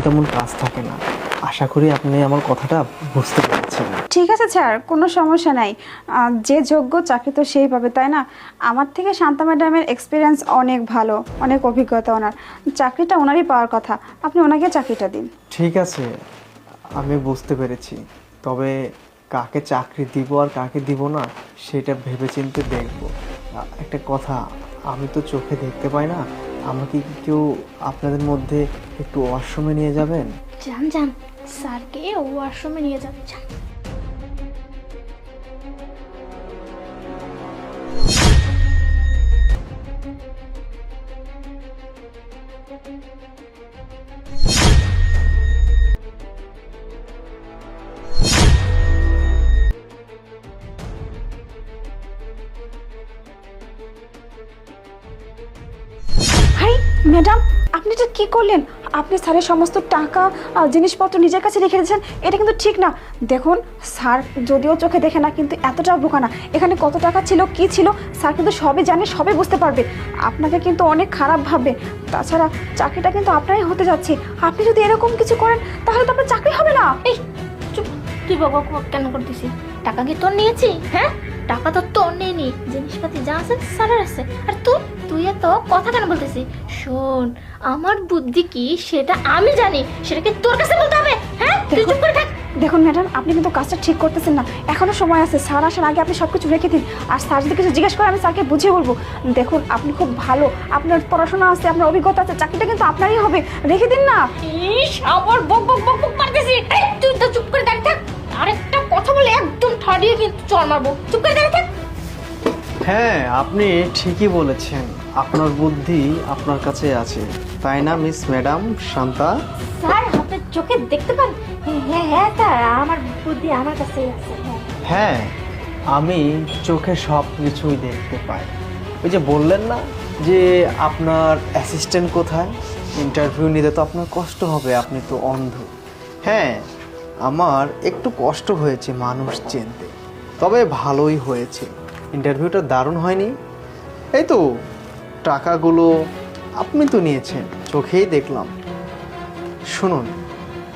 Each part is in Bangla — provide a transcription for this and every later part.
তেমন কাজ থাকে না। আশা করি আপনি আমার কথাটা বুঝতে পেরেছেন। ঠিক আছে স্যার, কোনো সমস্যা নাই। যে যোগ্য চাকরি তো সেই পাবে, তাই না? আমার থেকে শান্তা ম্যাডামের এক্সপিরিয়েন্স অনেক ভালো, অনেক অভিজ্ঞতা ওনার। চাকরিটা ওনারই পাওয়ার কথা, আপনি ওনাকে চাকরিটা দিন। ঠিক আছে, আমি বুঝতে পেরেছি। তবে কাকে চাকরি দিব আর কাকে দিব না সেটা ভেবেচিন্তে দেখব। একটা কথা, আমি তো চোখে দেখতে পাই না, আমাকে কি কেউ আপনাদের মধ্যে একটু ওয়াশরুমে নিয়ে যাবেন? যান যান, স্যারকে ওয়াশরুমে নিয়ে যাচ্ছেন। আরে ম্যাডাম, আপনি এটা কি করলেন? আপনি স্যারের সমস্ত টাকা জিনিসপত্র নিজের কাছে রেখে দিয়েছেন, এটা কিন্তু ঠিক না। দেখুন, স্যার যদিও চোখে দেখে না, কিন্তু এতটাও বোকা না। এখানে কত টাকা ছিল, কি ছিল, স্যার কিন্তু সবই জানে, সবই বুঝতে পারবে। আপনাকে কিন্তু অনেক খারাপ ভাববে। তাছাড়া চাকরিটা কিন্তু আপনারই হতে যাচ্ছে। আপনি যদি এরকম কিছু করেন তাহলে তো আপনার চাকরি হবে না। এই চুপ, তুই বাবা কেন করতেছিস? টাকা কি তোর নিয়েছি? হ্যাঁ, টাকা তো তোর নেই, জিনিসপাতি যা আছে স্যারের আছে। আর তুই এত কথা কেন বলতেছিস? শোন, আমার বুদ্ধি কি সেটা আমি জানি, সেটাকে তোর কাছে বলতে হবে? হ্যাঁ, তুই চুপ করে থাক। দেখুন ম্যাডাম, আপনি কিন্তু কাজটা ঠিক করতেছেন না। এখনো সময় আছে, স্যার আসার আগে আপনি সব কিছু রেখে দিন। আর স্যার যদি কিছু জিজ্ঞেস করে আমি স্যারকে বুঝিয়ে বলবো। দেখুন, আপনি খুব ভালো, আপনার পড়াশোনা আছে, আপনার অভিজ্ঞতা আছে, চাকরিটা কিন্তু আপনারই হবে। রেখে দিন না। ইস, আবার বক বক বক বক করতেছিস। এই তুই তো চুপ করে থাক। আরেকটা কথা বলে একদম ঠাড়িয়ে কিন্তু চড় মারবো। চুপ করে থাক। হ্যাঁ, আপনি ঠিকই বলেছেন, আপনার বুদ্ধি আপনার কাছে আছে, তাই না মিস ম্যাডাম শান্তা? স্যার, আপনার চোখে দেখতে পান? হ্যাঁ হ্যাঁ স্যার, আমার বুদ্ধি আমার কাছেই আছে। হ্যাঁ, আমি চোখে সব কিছুই দেখতে পাই। ওই যে বললেন না যে আপনার অ্যাসিস্ট্যান্ট কোথায়, ইন্টারভিউ নিতে তো আপনার কষ্ট হবে, আপনি তো অন্ধ। হ্যাঁ, আমার একটু কষ্ট হয়েছে মানুষ চিনতে, তবে ভালোই হয়েছে। ইন্টারভিউটা দারুণ হয়নি? এই তো টাকাগুলো আপনি তো নিয়েছেন, চোখেই দেখলাম। শুনুন,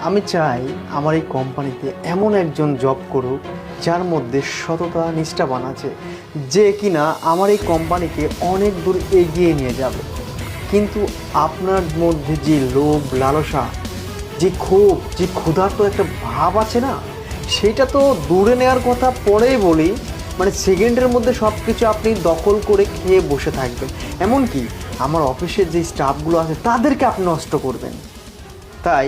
আমি চাই আমার এই কোম্পানিতে এমন একজন জব করুক যার মধ্যে সততা নিষ্ঠাবান আছে, যে কিনা আমার এই কোম্পানিকে অনেক দূর এগিয়ে নিয়ে যাবে। কিন্তু আপনার মধ্যে যে লোভ লালসা, যে ক্ষোভ, যে ক্ষুধার্ত একটা ভাব আছে না, সেটা তো দূরে নেওয়ার কথা পরেই বলি। মানে সেকেন্ডের মধ্যে সব কিছু আপনি দখল করে খেয়ে বসে থাকবেন, এমনকি আমার অফিসের যে স্টাফগুলো আছে তাদেরকে আপনি নষ্ট করবেন। তাই